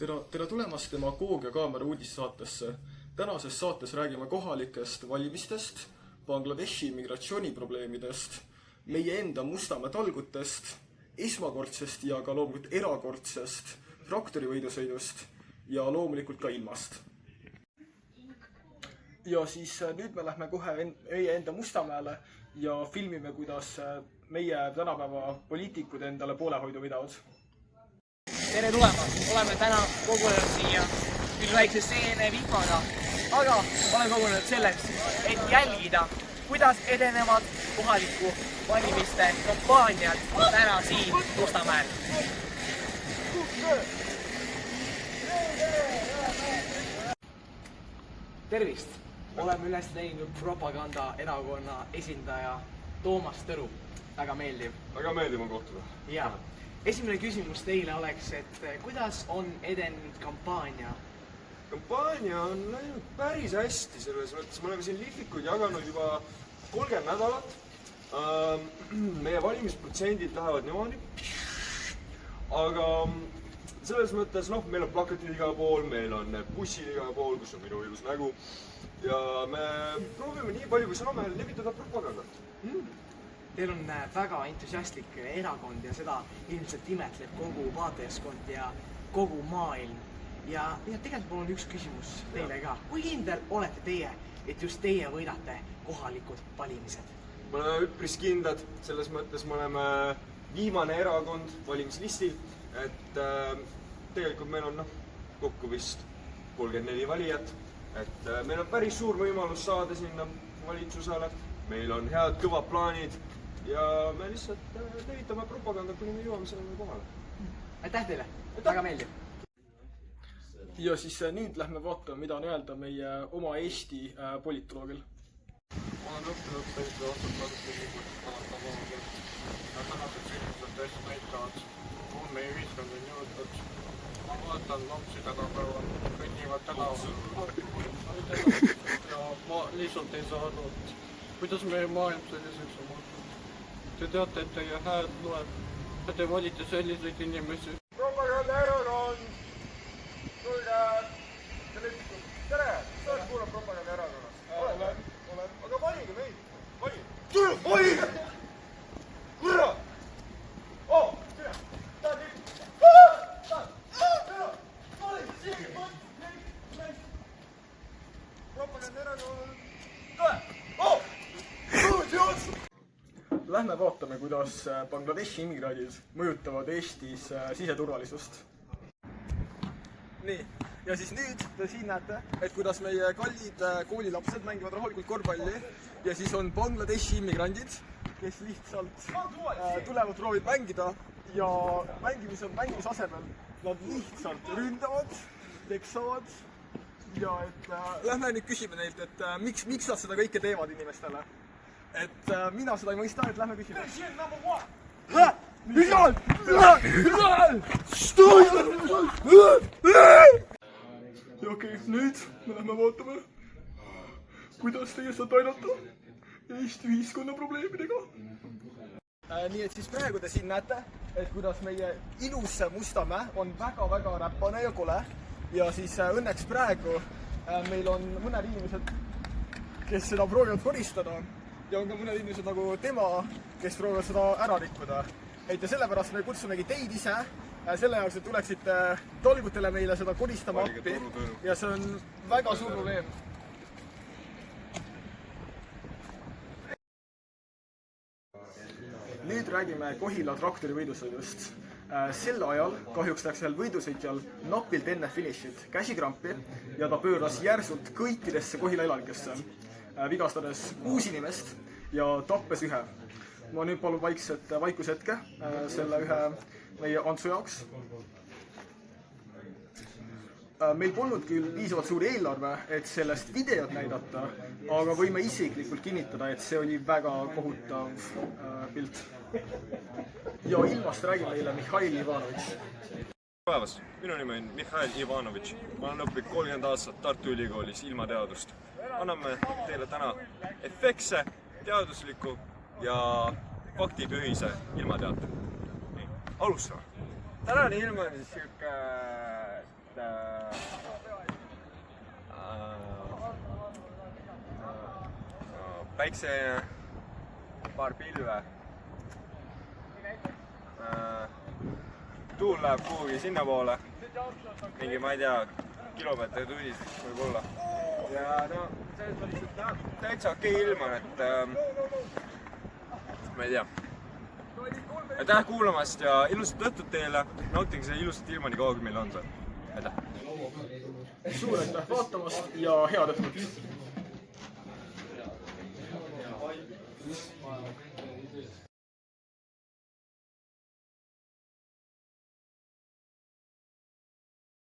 Tere tulemast Demagoogia kaamera uudissaatesse. Tänases saates räägime kohalikest valimistest, Bangladeshi migratsiooniprobleemidest, meie enda Mustamäe talgutest, esmakordsest ja ka loomulikult erakordsest traktorivõidusõidust ja loomulikult ka ilmast. Ja siis nüüd me lähme kohe meie enda Mustamäele ja filmime, kuidas meie tänapäeva poliitikud endale poolehoidu pidavad. Tere tulemast! Oleme täna kogunenud siia küll väikse CNN-vihmaga, aga oleme kogunenud selleks, et jälgida, kuidas edenevad kohaliku valimiste kampaaniad täna siin Mustamäel. Tervist! Oleme üles leidnud propagandaerakonna esindaja Toomas Tõru. Väga meeldiv. Väga meeldiv on kohtuda. Jaa. Esimene küsimus teile oleks, et kuidas on edenenud kampaania? Kampaania on läinud päris hästi, selles mõttes me oleme siin lihvikuid jaganud juba 30 nädalat. Meie valimisprotsendid lähevad niimoodi. Aga selles mõttes, meil on plakatid igal pool, meil on bussid igal pool, kus on minu ilus nägu. Ja me proovime nii palju, kui saame levitada propagandat. Teil on väga entusiastlik erakond ja seda ilmselt imetleb kogu vaatajaskond ja kogu maailm. Ja tegelikult mul on üks küsimus teile ka. Kui kindel olete teie, et just teie võidate kohalikud valimised? Me oleme üpris kindlad, selles mõttes me oleme viimane erakond valimislistil, et tegelikult meil on kokku vist 34 valijat, et meil on päris suur võimalus saada sinna valitsusele, meil on head kõvad plaanid ja me lihtsalt levitame propaganda, kuni me jõuame sellele kohale. Aitäh teile! Väga meeldiv! Ja siis nüüd lähme vaatama, mida on öelda meie oma Eesti politoloogil. Ma olen õppinud teiste aastat kasutuslikult alata vahepealt. Ja tänased sündmused tõesti näitavad, kuhu meie ühiskond on jõudnud. Ma vaatan lapsi tänapäeval, kõnnivad tänaval. Ja ma lihtsalt ei saa aru, kuidas meie maailm selliseks on muutunud. Te teate, et teie hääl loeb ja te valite selliseid inimesi. Propagandaerakond! Kuulge, tere! Sa oled kuulnud propagandaerakonnast? Olen. Aga valige meid! Valige! Tule! Valige! Kurra! Oh! Tule! Tahad liikuda? Tahad! Valige! Siin! Propagandaerakond! Tule! Oh! Tuud! Lähme vaatame, kuidas Bangladeshi immigrandid mõjutavad Eestis siseturvalisust. Nii, ja siis nüüd te siin näete, et kuidas meie kallid koolilapsed mängivad rahulikult korvpalli ja siis on Bangladeshi immigrandid, kes lihtsalt tulevad proovid mängida ja mängimise asemel nad lihtsalt ründavad, teksavad ja et lähme nüüd küsime neilt, et miks nad seda kõike teevad inimestele. Et mina seda ei mõista, et lähme küsime. Millal! Ja okei, nüüd me lähme vaatame, kuidas teie saate aidata Eesti ühiskonna probleemidega. Nii et siis praegu te siin näete, et kuidas meie ilus Mustamäe on väga-väga räpane ja kole. Ja siis õnneks praegu meil on mõned inimesed, kes seda proovivad koristada. Ja on ka mõned inimesed nagu tema, kes proovivad seda ära rikkuda. Et ja sellepärast me kutsumegi teid ise selle jaoks, et tuleksite talgutele meile seda koristama appi. Ja see on väga suur probleem. Nüüd räägime Kohila traktori võidusõidust. Sel ajal kahjuks läks ühel võidusõitjal napilt enne finišit käsikrampi ja ta pööras järsult kõikidesse Kohila elanikesse, vigastades 6 inimest ja tappes 1. Ma nüüd palun vaikusetke selle ühe meie Antsu jaoks. Meil polnud küll piisavalt suur eelarve, et sellest videot näidata, aga võime isiklikult kinnitada, et see oli väga kohutav pilt. Ja ilmast räägib meile Mihhail Ivanovitš. Päevast, minu nimi on Mihhail Ivanovitš. Ma olen õppinud 30 aastat Tartu Ülikoolis ilmateadust. Anname teile täna efektse, teadusliku ja faktipõhise ilmateate. Alustame! Tänane ilm on siis siuke päikseline, paar pilve. Tuul läheb kuhugi sinnapoole, mingi, ma ei tea, kilomeetri tunnis võib-olla. ja no, selles mõttes, et täitsa okei ilm on, et ma ei tea. Aitäh kuulamast ja ilusat õhtut teile, nautige seda ilusat ilma nii kaua, kui meil on. Aitäh! Suur aitäh vaatamast ja head õhtut!